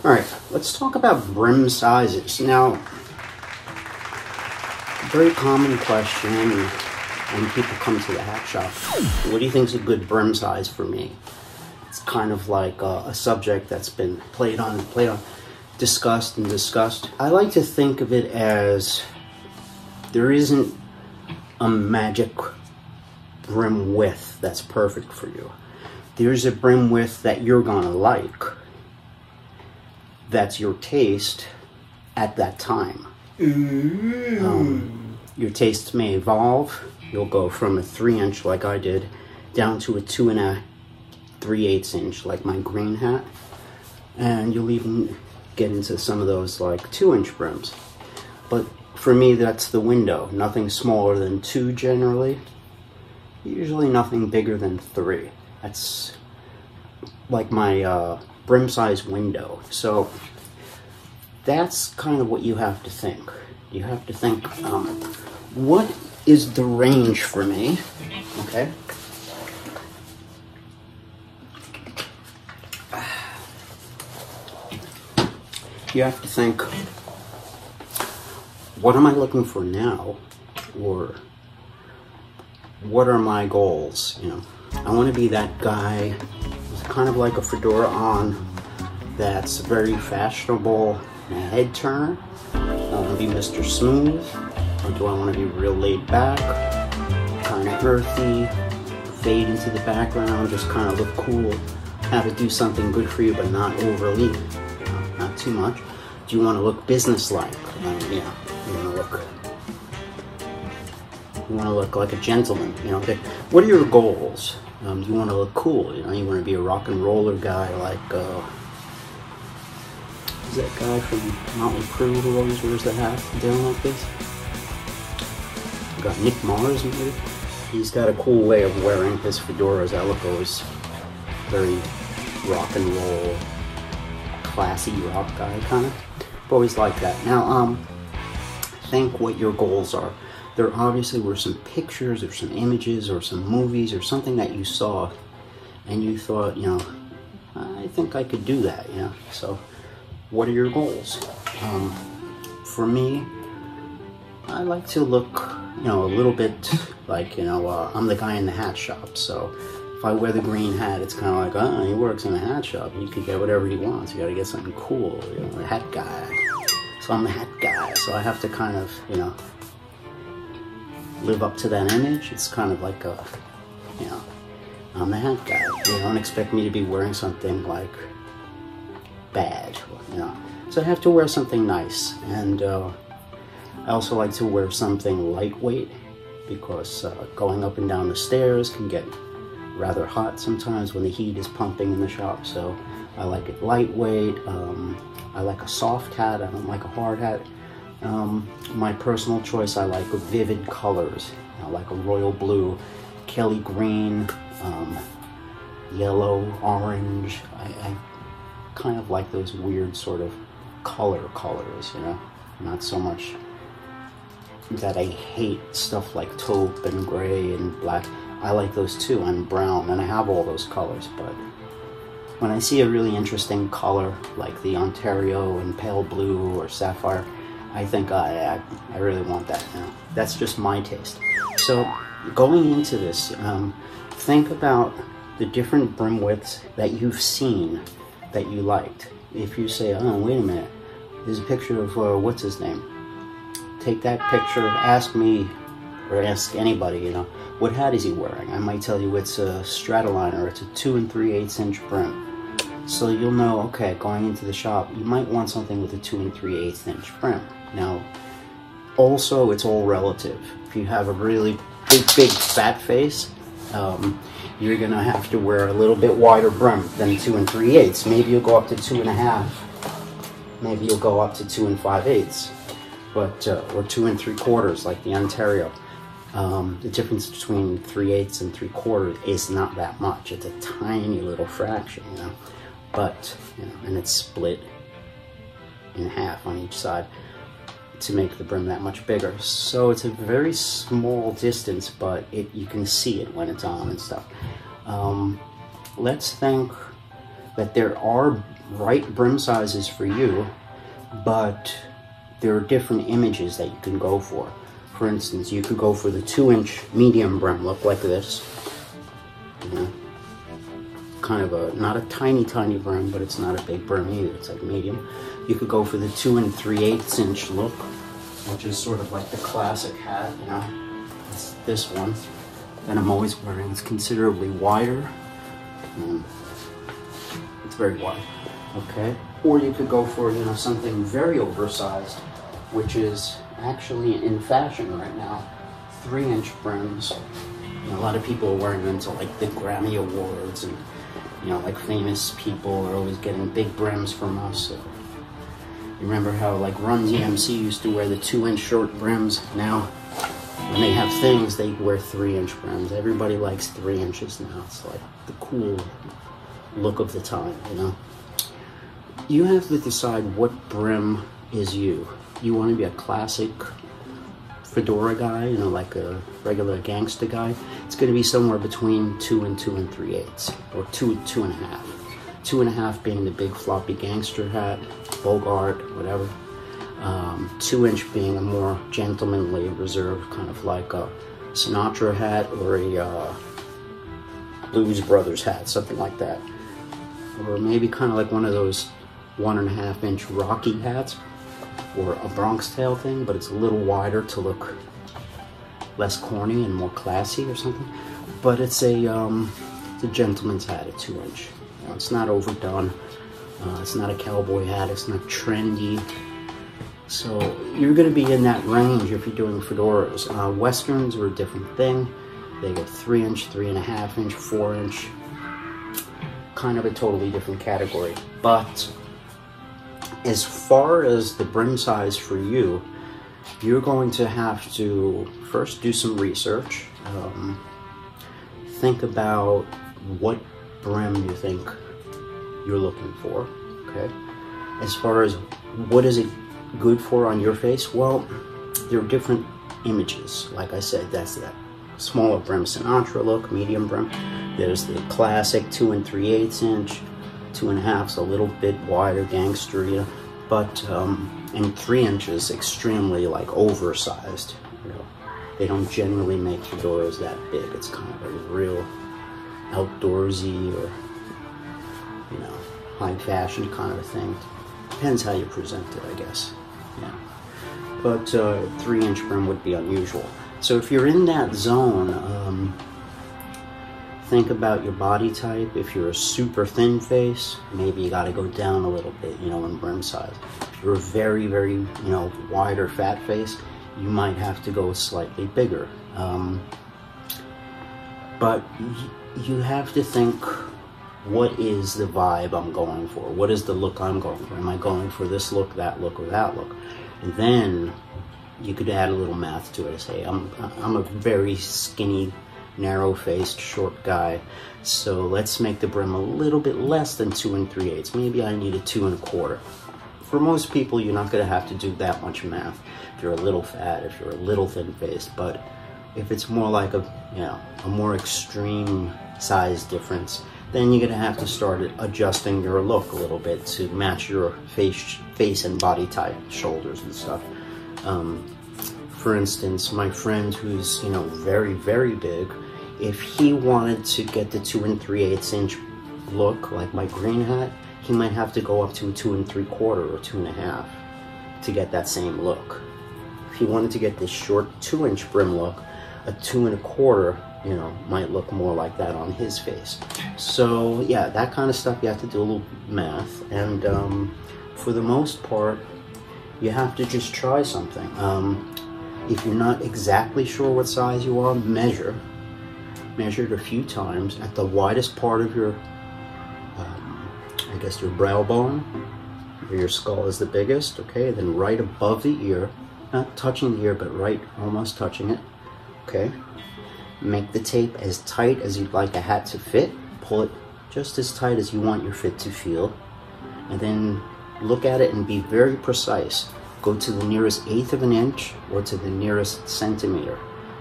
Alright, let's talk about brim sizes. Now, very common question when people come to the hat shop. What do you think is a good brim size for me? It's kind of like a subject that's been played on, discussed and discussed. I like to think of it as there isn't a magic brim width that's perfect for you. There's a brim width that you're gonna like. That's your taste at that time. Your tastes may evolve. You'll go from a 3-inch like I did down to a 2 3/8 inch like my green hat, and you'll even get into some of those like 2-inch brims. But for me, that's the window. Nothing smaller than 2 generally. Usually nothing bigger than 3. That's like my brim size window. So that's kind of what you have to think. You have to think, what is the range for me? Okay. You have to think, what am I looking for now? Or what are my goals? You know, I want to be that guy with kind of like a fedora on that's very fashionable and a head turner. I want to be Mr. Smooth, or do I want to be real laid back, kind of earthy, fade into the background, just kind of look cool, have it do something good for you but not overly, you know, not too much. Do you want to look businesslike? You want to look like a gentleman. You know, what are your goals? You want to look cool. You know, you want to be a rock and roller guy like who's that guy from Motley Crue who always wears the hat down like this? You got Nick Mars maybe. He's got a cool way of wearing his fedoras. I look always very rock and roll, classy rock guy kind of. I've always liked that. Now, think what your goals are. There obviously were some pictures or some images or some movies or something that you saw and you thought, you know, I think I could do that, you know. So what are your goals? For me, I like to look, you know, a little bit like, you know, I'm the guy in the hat shop. So if I wear the green hat, it's kind of like, oh, he works in a hat shop. You can get whatever he wants. You got to get something cool, you know, a hat guy. So I'm the hat guy. So I have to kind of, you know, live up to that image. It's kind of like a, you know, I'm the hat guy. You don't expect me to be wearing something like bad, you know. So I have to wear something nice, and I also like to wear something lightweight because going up and down the stairs can get rather hot sometimes when the heat is pumping in the shop. So I like it lightweight. I like a soft hat. I don't like a hard hat. My personal choice, I like vivid colors. I like a royal blue, Kelly green, yellow, orange. I kind of like those weird sort of colors, you know. Not so much that I hate stuff like taupe and gray and black. I like those too, and brown, and I have all those colors, but when I see a really interesting color like the Ontario and pale blue or sapphire, I think I really want that now. That's just my taste. So going into this, think about the different brim widths that you've seen that you liked. If you say, oh, wait a minute, there's a picture of, what's his name? Take that picture, ask me, or ask anybody, you know, what hat is he wearing? I might tell you it's a Stratoliner, it's a 2 3/8 inch brim. So you'll know, okay, going into the shop, you might want something with a 2 3/8 inch brim. Now, also, it's all relative. If you have a really big fat face, you're gonna have to wear a little bit wider brim than 2 3/8. Maybe you'll go up to 2.5. Maybe you'll go up to 2 5/8. but or 2 3/4 like the Ontario. The difference between 3/8 and 3/4 is not that much. It's a tiny little fraction, you know. But you know, and it's split in half on each side to make the brim that much bigger. So it's a very small distance, but you can see it when it's on and stuff. Let's think that there are right brim sizes for you, but there are different images that you can go for. For instance, you could go for the 2-inch medium brim look like this. You know, kind of a, not a tiny brim, but it's not a big brim either. It's like medium. You could go for the 2 3/8 inch look, which is sort of like the classic hat, you know. It's this one that I'm always wearing. It's considerably wider. It's very wide, okay? Or you could go for, you know, something very oversized, which is actually in fashion right now, 3-inch brims. You know, a lot of people are wearing them to like the Grammy Awards, and you know, like famous people are always getting big brims from us. So, you remember how like Run DMC used to wear the 2-inch short brims? Now, when they have things, they wear 3-inch brims. Everybody likes 3 inches now. It's like the cool look of the time, you know. You have to decide what brim is you. You want to be a classic fedora guy, you know, like a regular gangster guy. It's going to be somewhere between 2 and 2 3/8, or 2 2.5. 2.5 being the big floppy gangster hat, Bogart, whatever. 2-inch being a more gentlemanly, reserved, kind of like a Sinatra hat or a Blues Brothers hat, something like that. Or maybe kind of like one of those 1.5-inch Rocky hats, or a Bronx tail thing, but it's a little wider to look less corny and more classy or something. But it's a gentleman's hat at 2-inch. You know, it's not overdone. It's not a cowboy hat. It's not trendy. So you're going to be in that range if you're doing fedoras. Westerns are a different thing. They go 3-inch, 3.5-inch, 4-inch. Kind of a totally different category. But as far as the brim size for you, you're going to have to first do some research. Think about what brim you think you're looking for, okay? As far as what is it good for on your face, well, there are different images. Like I said, that's that smaller brim Sinatra look, medium brim. There's the classic 2 3/8 inch, 2.5's a little bit wider, gangster, you know, but and 3 inches extremely like oversized. You know, they don't generally make fedoras that big. It's kind of a real outdoorsy or, you know, high fashion kind of a thing. Depends how you present it, I guess. Yeah, but 3-inch brim would be unusual. So if you're in that zone, think about your body type. If you're a super thin face, maybe you got to go down a little bit, you know, in brim size. If you're a very, very, you know, wider fat face, you might have to go slightly bigger. But you have to think, what is the vibe I'm going for? What is the look I'm going for? Am I going for this look, that look, or that look? And then you could add a little math to it and say, I'm a very skinny, narrow-faced, short guy, so let's make the brim a little bit less than 2 3/8. Maybe I need a 2 1/4. For most people, you're not going to have to do that much math. If you're a little fat, if you're a little thin-faced, but if it's more like a, you know, a more extreme size difference, then you're going to have to start adjusting your look a little bit to match your face and body type, shoulders and stuff. For instance, my friend who's, you know, very, very big, if he wanted to get the 2 3/8 inch look like my green hat, he might have to go up to a 2 3/4 or 2.5 to get that same look. If he wanted to get this short 2-inch brim look, a 2 1/4, you know, might look more like that on his face. So yeah, that kind of stuff, you have to do a little math, and for the most part, you have to just try something. If you're not exactly sure what size you are, measure it a few times at the widest part of your, I guess your brow bone, where your skull is the biggest, okay? Then right above the ear, not touching the ear, but right, almost touching it. Okay. Make the tape as tight as you'd like a hat to fit. Pull it just as tight as you want your fit to feel. And then look at it and be very precise. Go to the nearest eighth of an inch or to the nearest centimeter.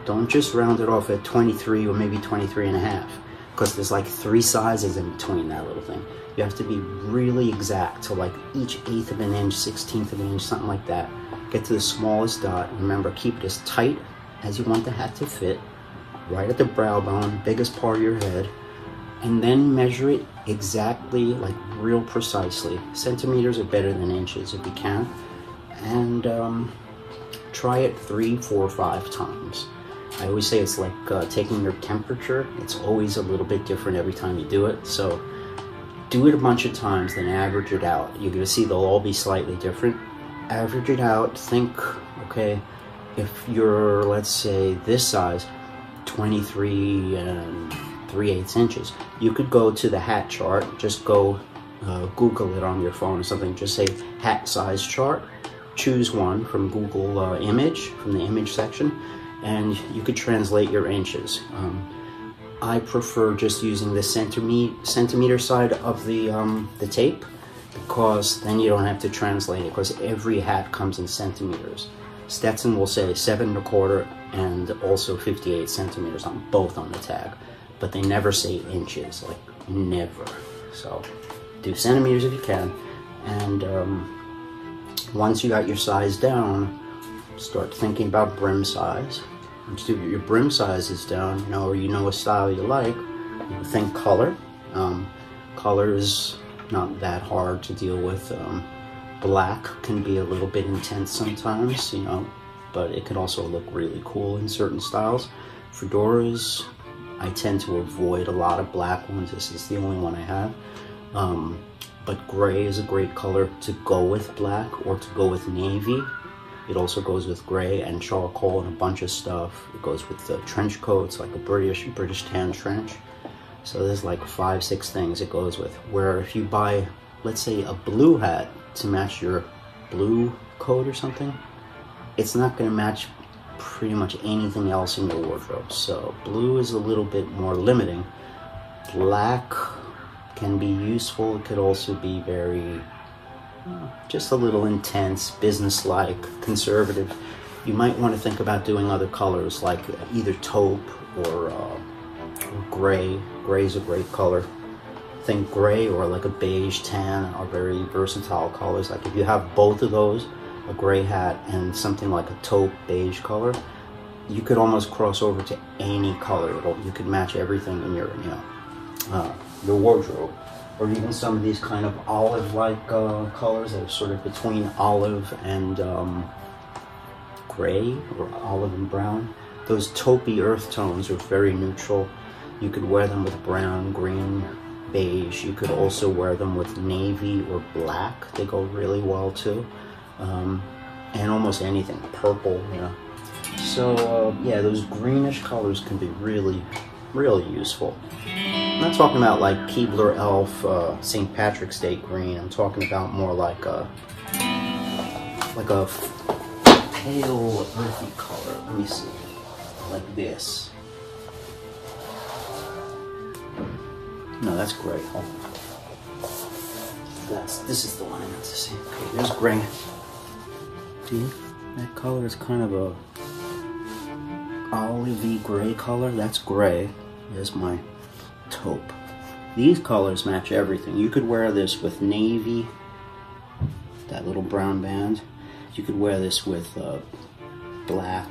Don't just round it off at 23 or maybe 23 and a half, because there's like 3 sizes in between that little thing. You have to be really exact to like each eighth of an inch, 16th of an inch, something like that. Get to the smallest dot. Remember, keep it as tight as you want the hat to fit, right at the brow bone, biggest part of your head, and then measure it exactly, like real precisely. Centimeters are better than inches if you can. And try it 3, 4, 5 times. I always say it's like taking your temperature. It's always a little bit different every time you do it. So do it a bunch of times, then average it out. You're gonna see they'll all be slightly different. Average it out. Think, okay, if you're, let's say, this size, 23 and 3/8 inches, you could go to the hat chart. Just go Google it on your phone or something. Just say hat size chart. Choose one from Google image, from the image section, and you could translate your inches. I prefer just using the centimeter side of the tape, because then you don't have to translate it, because every hat comes in centimeters. Stetson will say 7 1/4 and also 58 centimeters on both on the tag, but they never say inches, like never. So do centimeters if you can, and once you got your size down, start thinking about brim size. Once you get your brim sizes down, or you know a style you like, think color. Color is not that hard to deal with. Black can be a little bit intense sometimes, but it can also look really cool in certain styles. Fedoras, I tend to avoid a lot of black ones. This is the only one I have. But gray is a great color to go with black or to go with navy. It also goes with gray and charcoal and a bunch of stuff. It goes with the trench coats, like a British tan trench. So there's like 5, 6 things it goes with. Where if you buy, let's say, a blue hat to match your blue coat or something, it's not going to match pretty much anything else in your wardrobe. So blue is a little bit more limiting. Black can be useful. It could also be very, just a little intense, business-like, conservative. You might want to think about doing other colors, like either taupe or gray. Gray is a great color. Think gray or like a beige tan are very versatile colors. Like if you have both of those, a gray hat and something like a taupe beige color, you could almost cross over to any color. You could match everything in your, your wardrobe. Or even some of these kind of olive-like colors that are sort of between olive and gray, or olive and brown. Those taupey earth tones are very neutral. You could wear them with brown, green, beige. You could also wear them with navy or black. They go really well too. And almost anything, purple, So yeah, those greenish colors can be really, really useful. I'm not talking about like Keebler Elf, St. Patrick's Day green. I'm talking about more like a pale earthy color. Let me see, like this. No, that's gray. Oh. This is the one I meant to see. Okay, there's gray. See, that color is kind of a olivey gray color. That's gray. There's my taupe. These colors match everything. You could wear this with navy, that little brown band. You could wear this with black,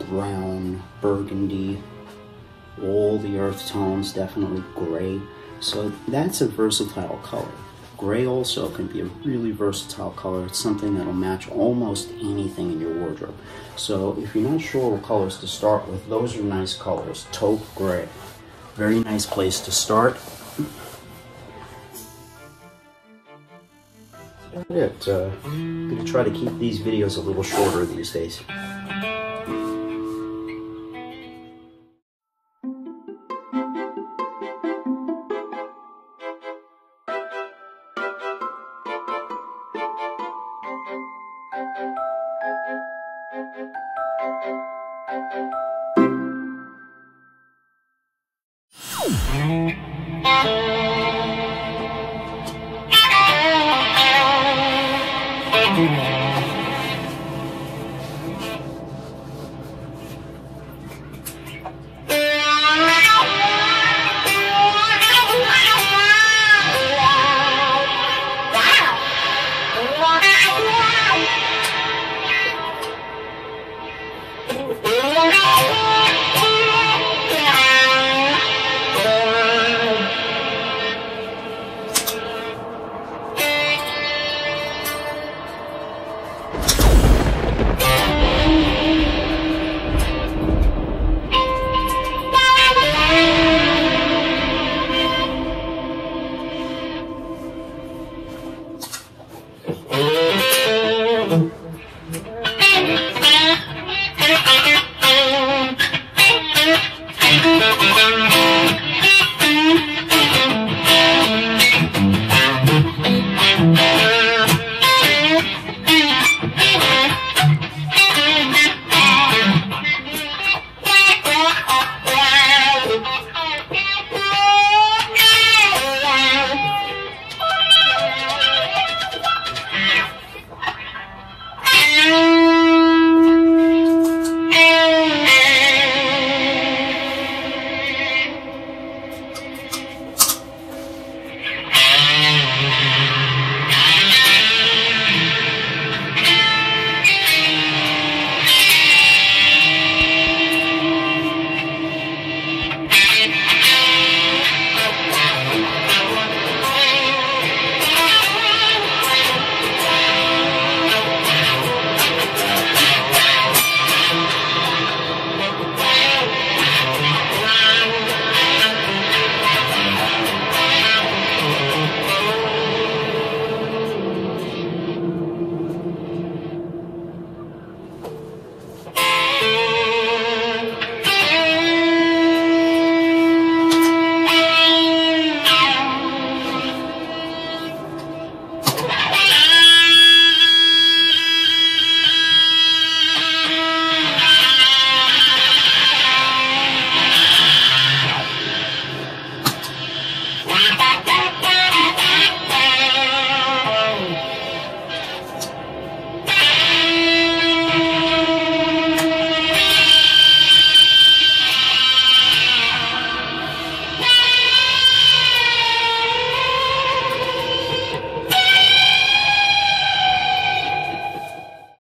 brown, burgundy, all the earth tones, definitely gray. So that's a versatile color. Gray also can be a really versatile color. It's something that'll match almost anything in your wardrobe. So if you're not sure what colors to start with, those are nice colors. Taupe, gray. Very nice place to start. That's it. I'm going to try to keep these videos a little shorter these days.